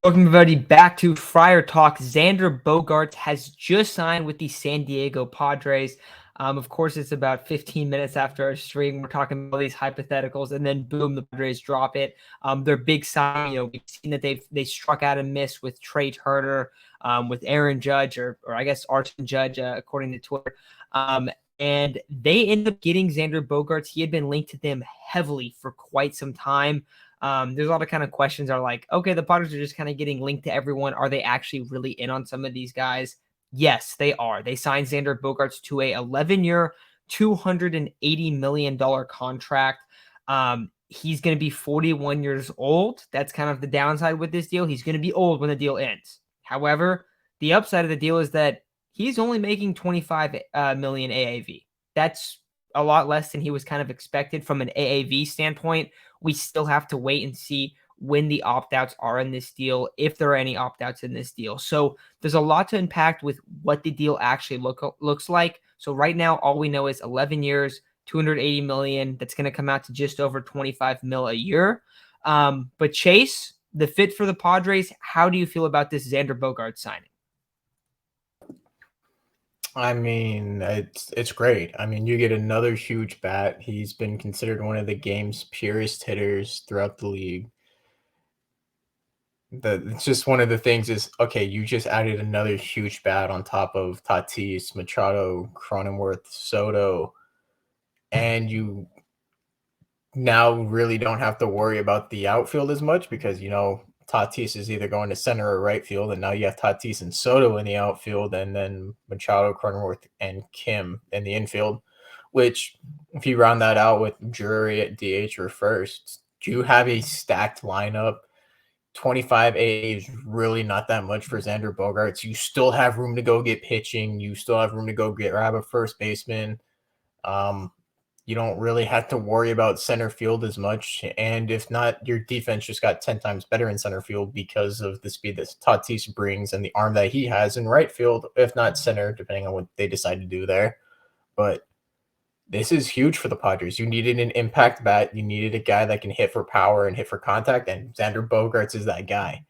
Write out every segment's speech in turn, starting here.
Welcome everybody back to Friar Talk. Xander Bogaerts has just signed with the San Diego Padres. Of course, it's about 15 minutes after our stream. We're talking about all these hypotheticals, and then boom, the Padres drop it. Their big sign, we've seen that they struck out and missed with Trey Turner, with Aaron Judge, or I guess Arson Judge, according to Twitter. And they ended up getting Xander Bogaerts. He had been linked to them heavily for quite some time. There's a lot of kind of questions are like, okay, the Padres are just kind of getting linked to everyone. Are they actually really in on some of these guys? Yes, they are. They signed Xander Bogaerts to a 11-year, $280 million contract. He's going to be 41 years old. That's kind of the downside with this deal. He's going to be old when the deal ends. However, the upside of the deal is that he's only making 25 million AAV. That's a lot less than he was kind of expected from an AAV standpoint. We still have to wait and see when the opt-outs are in this deal, if there are any opt-outs in this deal. So there's a lot to unpack with what the deal actually looks like. So right now, all we know is 11 years, 280 million. That's going to come out to just over 25 mil a year. But Chase, the fit for the Padres, how do you feel about this Xander Bogaerts signing? I mean, it's great. I mean, you get another huge bat. He's been considered one of the game's purest hitters throughout the league. It's just one of the things is, okay, you just added another huge bat on top of Tatis, Machado, Cronenworth, Soto, and you now really don't have to worry about the outfield as much because, Tatis is either going to center or right field, and now you have Tatis and Soto in the outfield, and then Machado, Cronenworth, and Kim in the infield, which if you round that out with Drury at DH or first, you have a stacked lineup. 25 A is really not that much for Xander Bogaerts. You still have room to go get pitching. You still have room to go grab a first baseman. You don't really have to worry about center field as much. And if not, your defense just got 10 times better in center field because of the speed that Tatis brings and the arm that he has in right field, if not center, depending on what they decide to do there. But this is huge for the Padres. You needed an impact bat. You needed a guy that can hit for power and hit for contact, and Xander Bogaerts is that guy.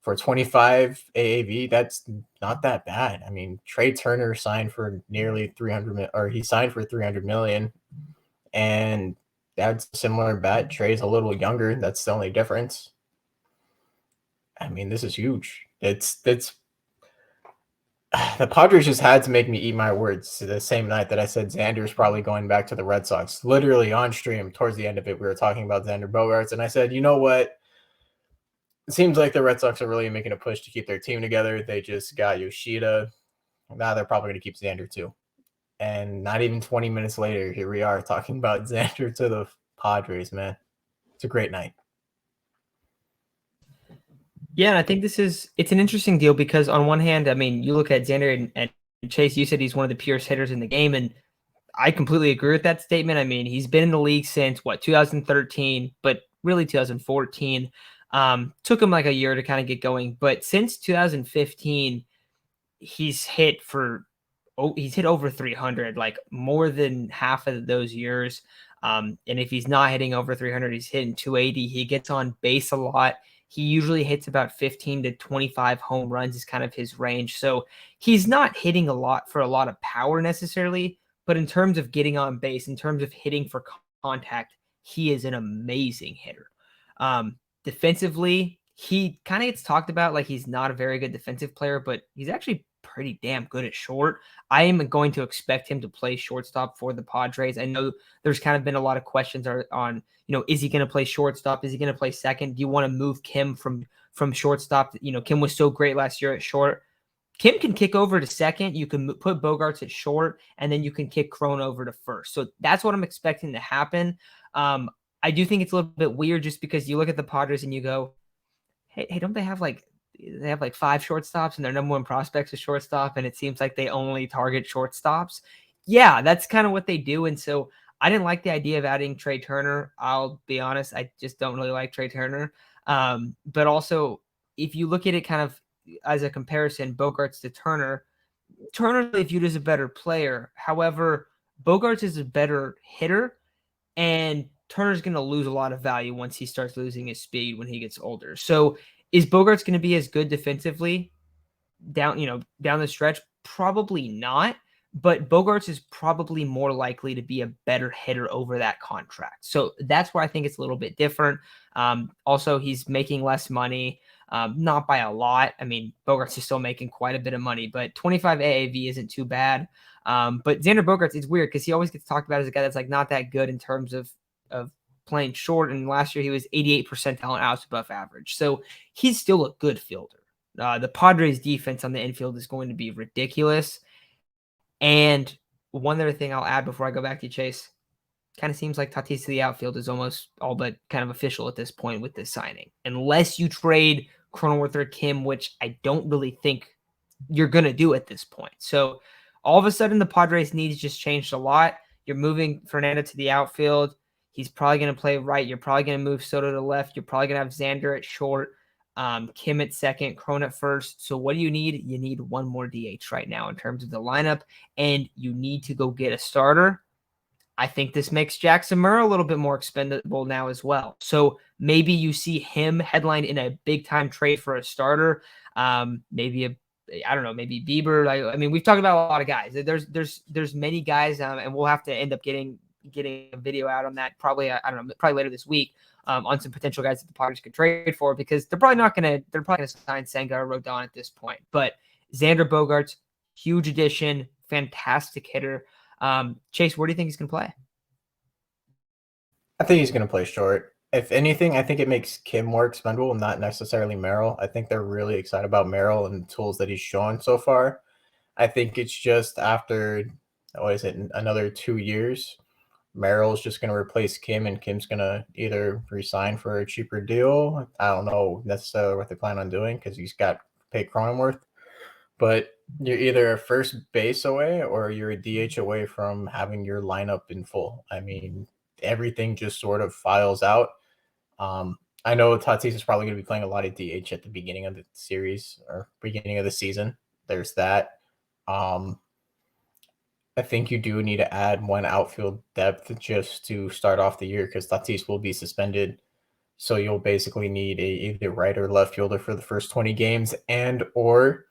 For 25 AAV, that's not that bad. I mean, Trey Turner signed for nearly 300, or he signed for 300 million. And that's a similar bat. Trey's a little younger. That's the only difference. I mean, this is huge. It's the Padres just had to make me eat my words the same night that I said Xander's probably going back to the Red Sox. Literally on stream, towards the end of it, we were talking about Xander Bogaerts, and I said, you know what? It seems like the Red Sox are really making a push to keep their team together. They just got Yoshida. Now they're probably going to keep Xander too. And not even 20 minutes later, here we are talking about Xander to the Padres, man. It's a great night. Yeah, and I think it's an interesting deal because on one hand, I mean, you look at Xander and Chase, you said he's one of the purest hitters in the game, and I completely agree with that statement. I mean, he's been in the league since 2013, but really 2014. Took him like a year to kind of get going, but since 2015, he's hit over 300, like more than half of those years. And if he's not hitting over 300, he's hitting 280. He gets on base a lot. He usually hits about 15 to 25 home runs is kind of his range. So he's not hitting a lot for a lot of power necessarily, but in terms of getting on base, in terms of hitting for contact, he is an amazing hitter. Defensively, he kind of gets talked about like he's not a very good defensive player, but he's actually pretty damn good at short. I am going to expect him to play shortstop for the Padres. I know there's kind of been a lot of questions on, is he going to play shortstop? Is he going to play second? Do you want to move Kim from shortstop? Kim was so great last year at short. Kim can kick over to second. You can put Bogaerts at short, and then you can kick Crone over to first. So that's what I'm expecting to happen. I do think it's a little bit weird just because you look at the Padres and you go, hey, don't they have like 5 shortstops and their number one prospects is shortstop, and it seems like they only target shortstops. Yeah, that's kind of what they do. And so I didn't like the idea of adding Trey Turner. I'll be honest, I just don't really like Trey Turner. But also, if you look at it kind of as a comparison, Bogaerts to Turner really viewed as a better player. However, Bogaerts is a better hitter, and Turner's going to lose a lot of value once he starts losing his speed when he gets older. So Is Bogaerts going to be as good defensively down the stretch? Probably not. But Bogaerts is probably more likely to be a better hitter over that contract. So that's where I think it's a little bit different. Also, he's making less money, not by a lot. I mean, Bogaerts is still making quite a bit of money, but 25 AAV isn't too bad. But Xander Bogaerts, it's weird because he always gets talked about as a guy that's like not that good in terms of playing short. And last year he was 88 percentile and outs above average. So he's still a good fielder. The Padres defense on the infield is going to be ridiculous. And one other thing I'll add before I go back to you, Chase, kind of seems like Tatis to the outfield is almost all but kind of official at this point with this signing. Unless you trade Cronenworth or Kim, which I don't really think you're going to do at this point. So all of a sudden the Padres needs just changed a lot. You're moving Fernando to the outfield. He's probably going to play right. You're probably going to move Soto to left. You're probably going to have Xander at short. Kim at second, Cron at first. So what do you need? You need one more DH right now in terms of the lineup, and you need to go get a starter. I think this makes Jackson Murr a little bit more expendable now as well. So maybe you see him headline in a big time trade for a starter. Maybe maybe Bieber. I mean, we've talked about a lot of guys. There's many guys, and we'll have to end up getting a video out on that probably later this week. On some potential guys that the Padres could trade for, because they're probably gonna sign Senga or Rodon at this point. But Xander Bogaerts, huge addition, fantastic hitter. Chase, where do you think he's gonna play? I think he's gonna play short. If anything, I think it makes Kim more expendable, not necessarily Merrill. I think they're really excited about Merrill and the tools that he's shown so far. I think it's just after another 2 years, Merrill's just going to replace Kim, and Kim's going to either resign for a cheaper deal. I don't know necessarily what they plan on doing because he's got to pay Cronenworth. But you're either a first base away or you're a DH away from having your lineup in full. I mean, everything just sort of files out. I know Tatis is probably going to be playing a lot of DH at the beginning of the series or beginning of the season. There's that. I think you do need to add one outfield depth just to start off the year because Tatis will be suspended. So you'll basically need either right or left fielder for the first 20 games or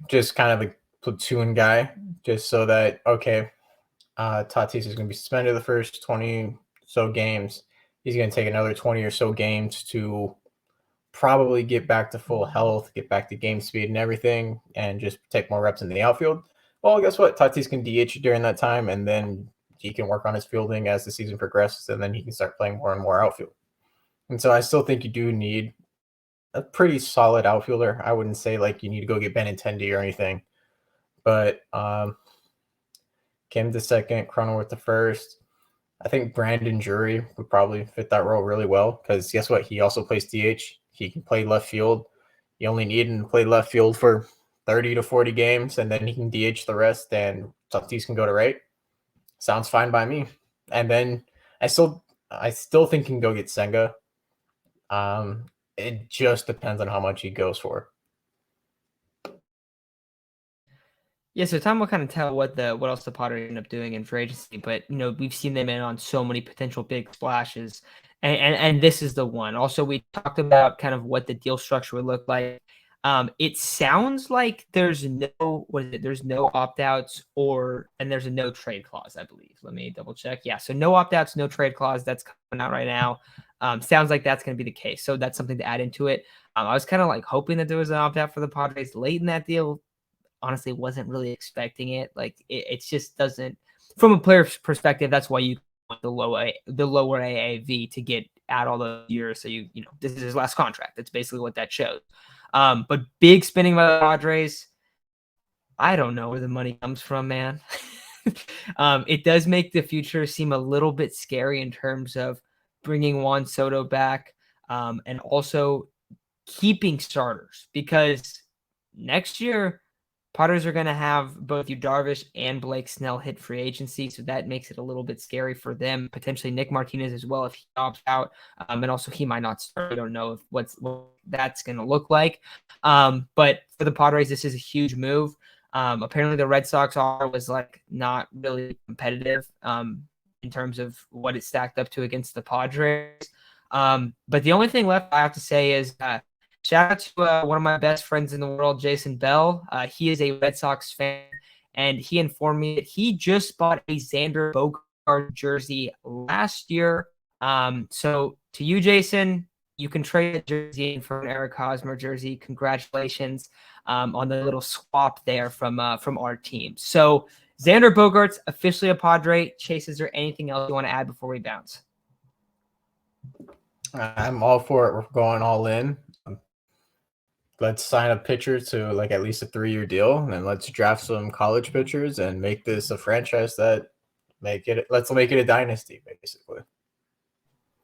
just kind of a platoon guy just so that, Tatis is going to be suspended the first 20 so games. He's going to take another 20 or so games to probably get back to full health, get back to game speed and everything, and just take more reps in the outfield. Well, guess what? Tatis can DH during that time, and then he can work on his fielding as the season progresses, and then he can start playing more and more outfield. And so I still think you do need a pretty solid outfielder. I wouldn't say like you need to go get Benintendi or anything, but Kim the second, Cronenworth the first. I think Brandon Drury would probably fit that role really well because guess what? He also plays DH. He can play left field. You only need him to play left field for 30 to 40 games, and then he can DH the rest, and Tatis can go to right. Sounds fine by me. And then I still think he can go get Senga. It just depends on how much he goes for. Yeah, so time will kind of tell what else the Padres end up doing in free agency, but we've seen them in on so many potential big splashes, and this is the one. Also, we talked about kind of what the deal structure would look like. It sounds like there's no opt-outs and there's a no trade clause, I believe. Let me double check. Yeah, so no opt-outs, no trade clause. That's coming out right now. Sounds like that's going to be the case. So that's something to add into it. I was kind of like hoping that there was an opt-out for the Padres late in that deal. Honestly, wasn't really expecting it. Like it just doesn't, from a player's perspective, that's why you want the lower AAV to get out all the years. So this is his last contract. That's basically what that shows. But big spending by the Padres. I don't know where the money comes from, man. It does make the future seem a little bit scary in terms of bringing Juan Soto back, and also keeping starters, because next year Padres are going to have both Yu Darvish and Blake Snell hit free agency, so that makes it a little bit scary for them. Potentially Nick Martinez as well if he opts out, and also he might not start. We don't know what that's going to look like. But for the Padres, this is a huge move. Apparently, the Red Sox offer was like not really competitive in terms of what it stacked up to against the Padres. But the only thing left I have to say is shout out to one of my best friends in the world, Jason Bell. He is a Red Sox fan, and he informed me that he just bought a Xander Bogaerts jersey last year. So to you, Jason, you can trade the jersey in for an Eric Hosmer jersey. Congratulations on the little swap there from our team. So Xander Bogaerts officially a Padre. Chase, is there anything else you want to add before we bounce? I'm all for it. We're going all in. Let's sign a pitcher to like at least a 3-year deal, and then let's draft some college pitchers and make this a franchise that let's make it a dynasty, basically.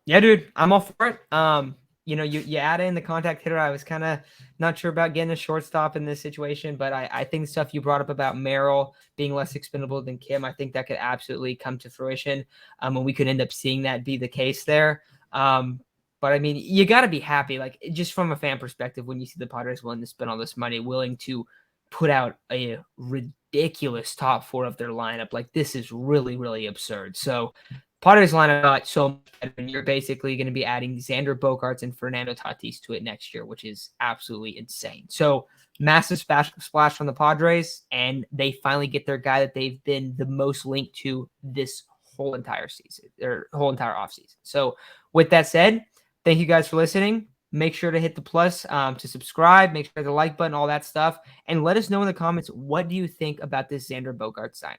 Yeah, dude, I'm all for it. You add in the contact hitter. I was kind of not sure about getting a shortstop in this situation, but I think the stuff you brought up about Merrill being less expendable than Kim, I think that could absolutely come to fruition. And we could end up seeing that be the case there. But I mean, you got to be happy, like just from a fan perspective, when you see the Padres willing to spend all this money, willing to put out a ridiculous top 4 of their lineup. Like this is really, really absurd. So Padres lineup got so much better, and you're basically going to be adding Xander Bogaerts and Fernando Tatis to it next year, which is absolutely insane. So massive splash from the Padres, and they finally get their guy that they've been the most linked to this whole entire season, their whole entire offseason. So with that said, thank you guys for listening. Make sure to hit the plus to subscribe. Make sure to the like button, all that stuff. And let us know in the comments, what do you think about this Xander Bogaerts sign?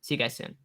See you guys soon.